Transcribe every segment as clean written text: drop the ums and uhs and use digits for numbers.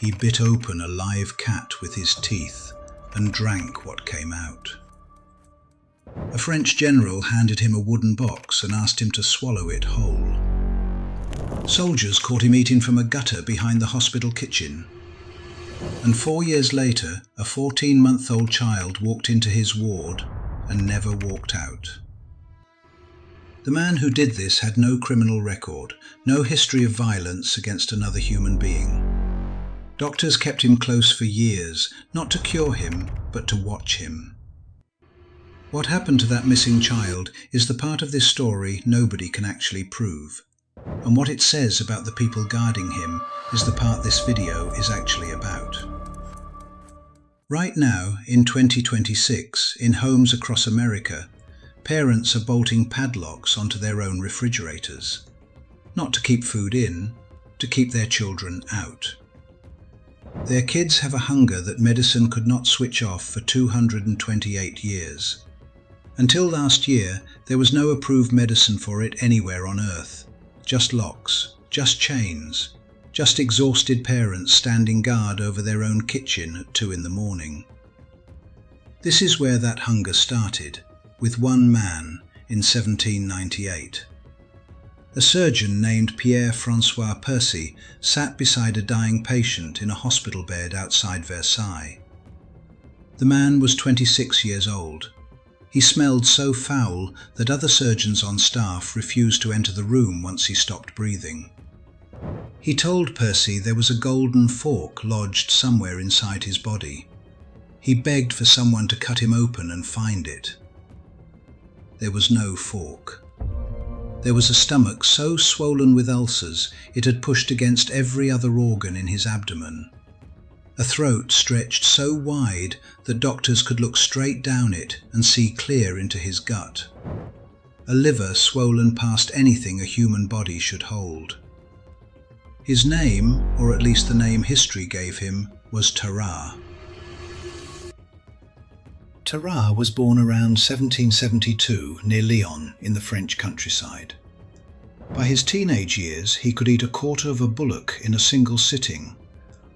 he bit open a live cat with his teeth and drank what came out. A French general handed him a wooden box and asked him to swallow it whole. Soldiers caught him eating from a gutter behind the hospital kitchen. And 4 years later, a 14-month-old child walked into his ward and never walked out. The man who did this had no criminal record, no history of violence against another human being. Doctors kept him close for years, not to cure him, but to watch him. What happened to that missing child is the part of this story nobody can actually prove. And what it says about the people guarding him is the part this video is actually about. Right now, in 2026, in homes across America, parents are bolting padlocks onto their own refrigerators. Not to keep food in, to keep their children out. Their kids have a hunger that medicine could not switch off for 228 years. Until last year, there was no approved medicine for it anywhere on Earth. Just locks, just chains, just exhausted parents standing guard over their own kitchen at 2 in the morning. This is where that hunger started, with one man in 1798. A surgeon named Pierre-François Percy sat beside a dying patient in a hospital bed outside Versailles. The man was 26 years old. He smelled so foul that other surgeons on staff refused to enter the room once he stopped breathing. He told Percy there was a golden fork lodged somewhere inside his body. He begged for someone to cut him open and find it. There was no fork. There was a stomach so swollen with ulcers it had pushed against every other organ in his abdomen. A throat stretched so wide that doctors could look straight down it and see clear into his gut. A liver swollen past anything a human body should hold. His name, or at least the name history gave him, was Tarrare. Tarrare was born around 1772 near Lyon in the French countryside. By his teenage years, he could eat a quarter of a bullock in a single sitting,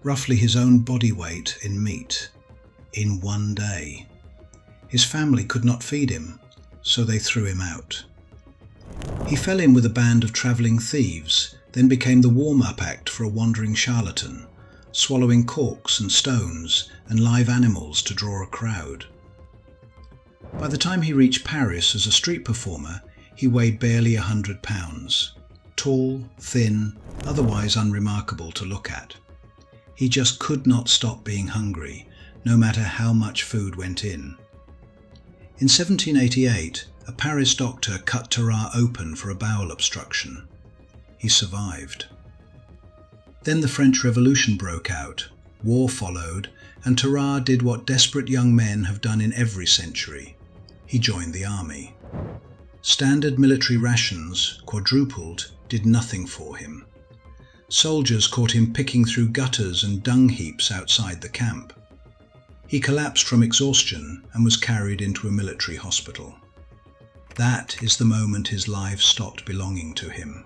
roughly his own body weight in meat, in one day. His family could not feed him, so they threw him out. He fell in with a band of travelling thieves, then became the warm-up act for a wandering charlatan, swallowing corks and stones and live animals to draw a crowd. By the time he reached Paris as a street performer, he weighed barely 100 pounds. Tall, thin, otherwise unremarkable to look at. He just could not stop being hungry, no matter how much food went in. In 1788, a Paris doctor cut Tarrare open for a bowel obstruction. He survived. Then the French Revolution broke out, war followed, and Tarrare did what desperate young men have done in every century. He joined the army. Standard military rations, quadrupled, did nothing for him. Soldiers caught him picking through gutters and dung heaps outside the camp. He collapsed from exhaustion and was carried into a military hospital. That is the moment his life stopped belonging to him.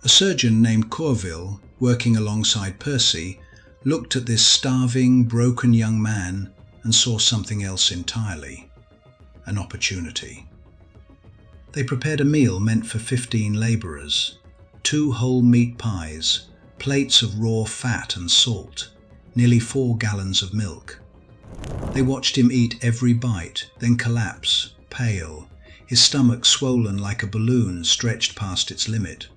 A surgeon named Courville, working alongside Percy, looked at this starving, broken young man and saw something else entirely. An opportunity. They prepared a meal meant for 15 labourers. 2 whole meat pies, plates of raw fat and salt, nearly 4 gallons of milk. They watched him eat every bite, then collapse, pale, his stomach swollen like a balloon stretched past its limit.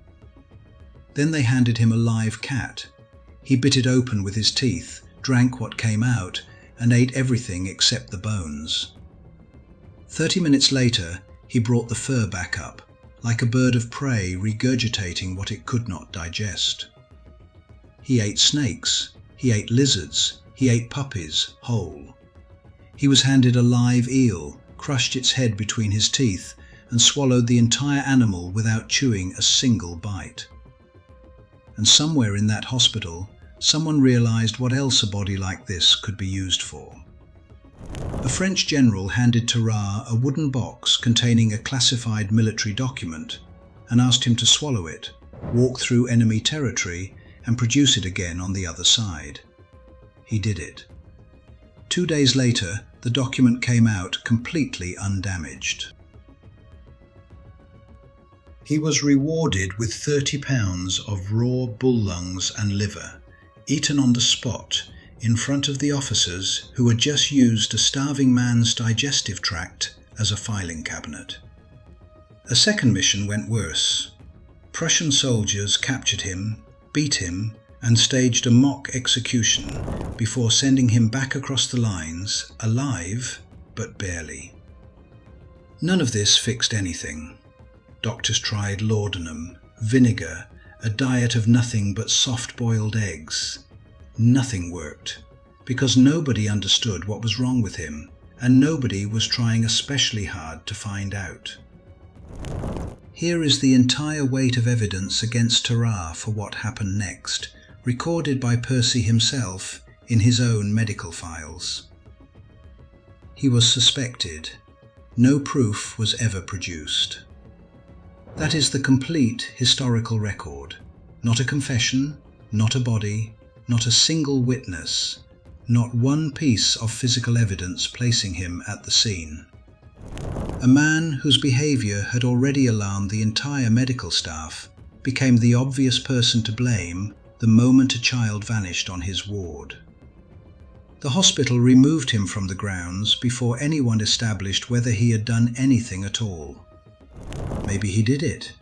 Then they handed him a live cat. He bit it open with his teeth, drank what came out, and ate everything except the bones. 30 minutes later, he brought the fur back up, like a bird of prey regurgitating what it could not digest. He ate snakes, he ate lizards, he ate puppies, whole. He was handed a live eel, crushed its head between his teeth, and swallowed the entire animal without chewing a single bite. And somewhere in that hospital, someone realized what else a body like this could be used for. A French general handed Tarrare a wooden box containing a classified military document and asked him to swallow it, walk through enemy territory, and produce it again on the other side. He did it. 2 days later, the document came out completely undamaged. He was rewarded with 30 pounds of raw bull lungs and liver, eaten on the spot in front of the officers who had just used a starving man's digestive tract as a filing cabinet. A second mission went worse. Prussian soldiers captured him, beat him, and staged a mock execution before sending him back across the lines, alive, but barely. None of this fixed anything. Doctors tried laudanum, vinegar, a diet of nothing but soft-boiled eggs. Nothing worked, because nobody understood what was wrong with him, and nobody was trying especially hard to find out. Here is the entire weight of evidence against Tarrare for what happened next, recorded by Percy himself in his own medical files. He was suspected. No proof was ever produced. That is the complete historical record. Not a confession, not a body, not a single witness, not one piece of physical evidence placing him at the scene. A man whose behavior had already alarmed the entire medical staff became the obvious person to blame the moment a child vanished on his ward. The hospital removed him from the grounds before anyone established whether he had done anything at all. Maybe he did it.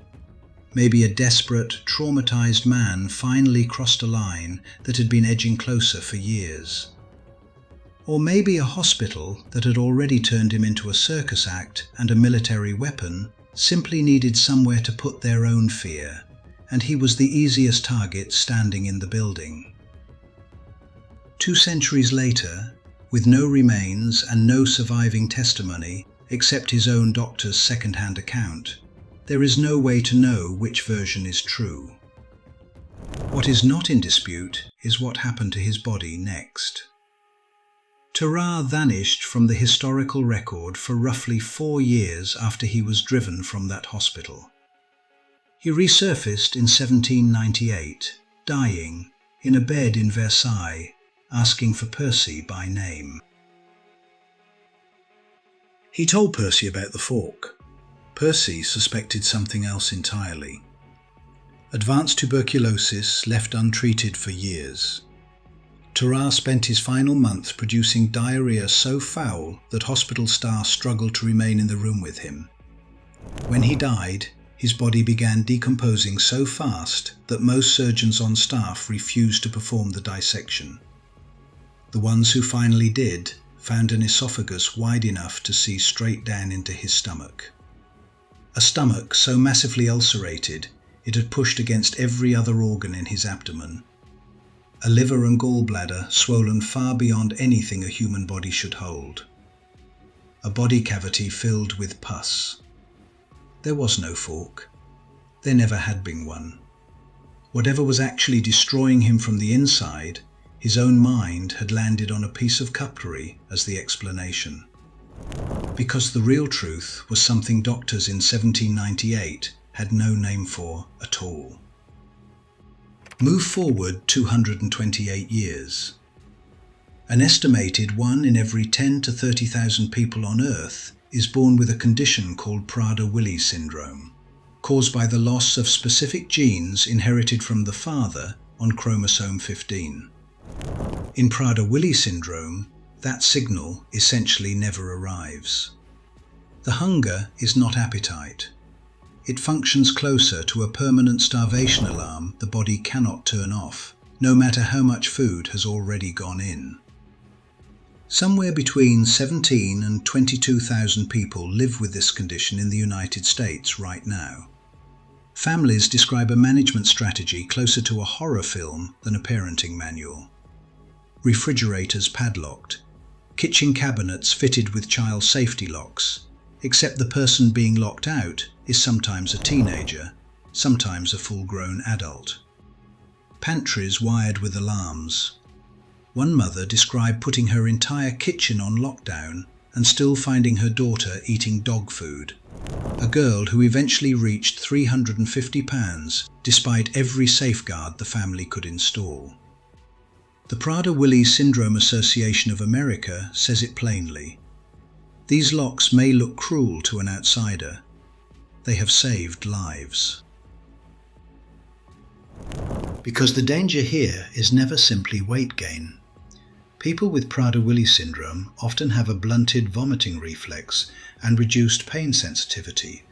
Maybe a desperate, traumatized man finally crossed a line that had been edging closer for years. Or maybe a hospital that had already turned him into a circus act and a military weapon simply needed somewhere to put their own fear, and he was the easiest target standing in the building. 2 centuries later, with no remains and no surviving testimony except his own doctor's second-hand account, there is no way to know which version is true. What is not in dispute is what happened to his body next. Tarrare vanished from the historical record for roughly 4 years after he was driven from that hospital. He resurfaced in 1798, dying in a bed in Versailles, asking for Percy by name. He told Percy about the fork. Percy suspected something else entirely. Advanced tuberculosis left untreated for years. Tarrare spent his final months producing diarrhea so foul that hospital staff struggled to remain in the room with him. When he died, his body began decomposing so fast that most surgeons on staff refused to perform the dissection. The ones who finally did found an esophagus wide enough to see straight down into his stomach. A stomach so massively ulcerated it had pushed against every other organ in his abdomen. A liver and gallbladder swollen far beyond anything a human body should hold. A body cavity filled with pus. There was no fork. There never had been one. Whatever was actually destroying him from the inside, his own mind had landed on a piece of cutlery as the explanation. Because the real truth was something doctors in 1798 had no name for at all. Move forward 228 years. An estimated 1 in every 10 to 30,000 people on Earth is born with a condition called Prader-Willi syndrome, caused by the loss of specific genes inherited from the father on chromosome 15. In Prader-Willi syndrome, that signal essentially never arrives. The hunger is not appetite. It functions closer to a permanent starvation alarm the body cannot turn off, no matter how much food has already gone in. Somewhere between 17 and 22,000 people live with this condition in the United States right now. Families describe a management strategy closer to a horror film than a parenting manual. Refrigerators padlocked, kitchen cabinets fitted with child safety locks, except the person being locked out is sometimes a teenager, sometimes a full-grown adult. Pantries wired with alarms. One mother described putting her entire kitchen on lockdown and still finding her daughter eating dog food. A girl who eventually reached 350 pounds despite every safeguard the family could install. The Prader-Willi Syndrome Association of America says it plainly. These locks may look cruel to an outsider. They have saved lives. Because the danger here is never simply weight gain. People with Prader-Willi syndrome often have a blunted vomiting reflex and reduced pain sensitivity,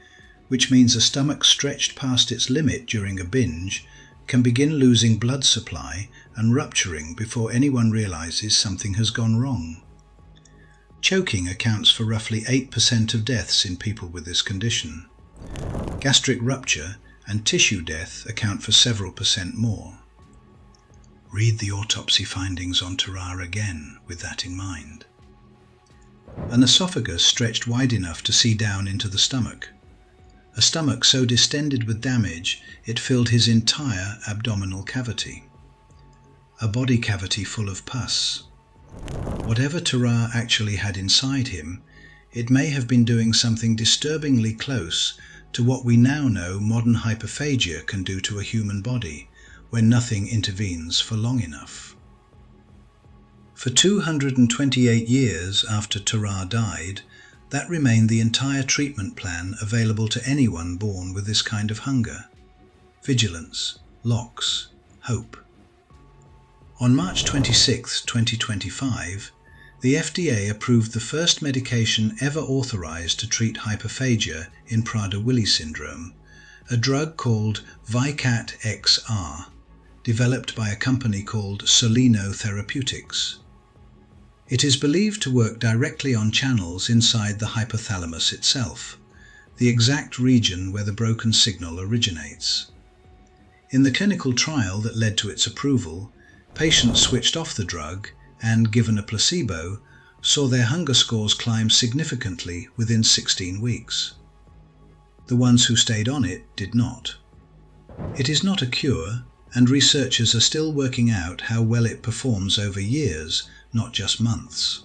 which means a stomach stretched past its limit during a binge can begin losing blood supply and rupturing before anyone realizes something has gone wrong. Choking accounts for roughly 8% of deaths in people with this condition. Gastric rupture and tissue death account for several percent more. Read the autopsy findings on Tarrare again with that in mind. An esophagus stretched wide enough to see down into the stomach. A stomach so distended with damage it filled his entire abdominal cavity. A body cavity full of pus. Whatever Tarrare actually had inside him, it may have been doing something disturbingly close to what we now know modern hyperphagia can do to a human body when nothing intervenes for long enough. For 228 years after Tarrare died, that remained the entire treatment plan available to anyone born with this kind of hunger. Vigilance, locks, hope. On March 26, 2025, the FDA approved the first medication ever authorized to treat hyperphagia in Prader-Willi syndrome, a drug called Vykat XR, developed by a company called Soleno Therapeutics. It is believed to work directly on channels inside the hypothalamus itself, the exact region where the broken signal originates. In the clinical trial that led to its approval, patients switched off the drug and, given a placebo, saw their hunger scores climb significantly within 16 weeks. The ones who stayed on it did not. It is not a cure, and researchers are still working out how well it performs over years, not just months.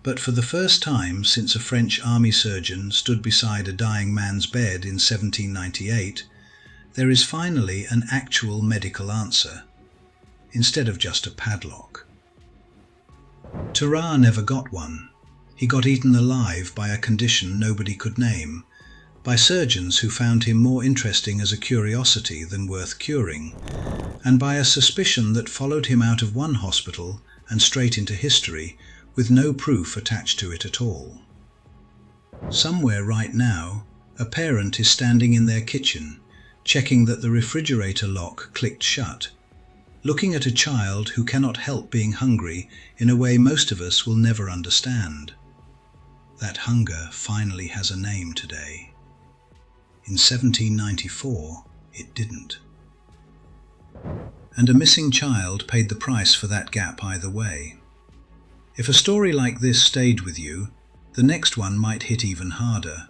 But for the first time since a French army surgeon stood beside a dying man's bed in 1798, there is finally an actual medical answer, instead of just a padlock. Tarrare never got one. He got eaten alive by a condition nobody could name, by surgeons who found him more interesting as a curiosity than worth curing, and by a suspicion that followed him out of one hospital and straight into history with no proof attached to it at all. Somewhere right now, a parent is standing in their kitchen, checking that the refrigerator lock clicked shut, looking at a child who cannot help being hungry in a way most of us will never understand. That hunger finally has a name today. In 1794, it didn't. And a missing child paid the price for that gap either way. If a story like this stayed with you, the next one might hit even harder.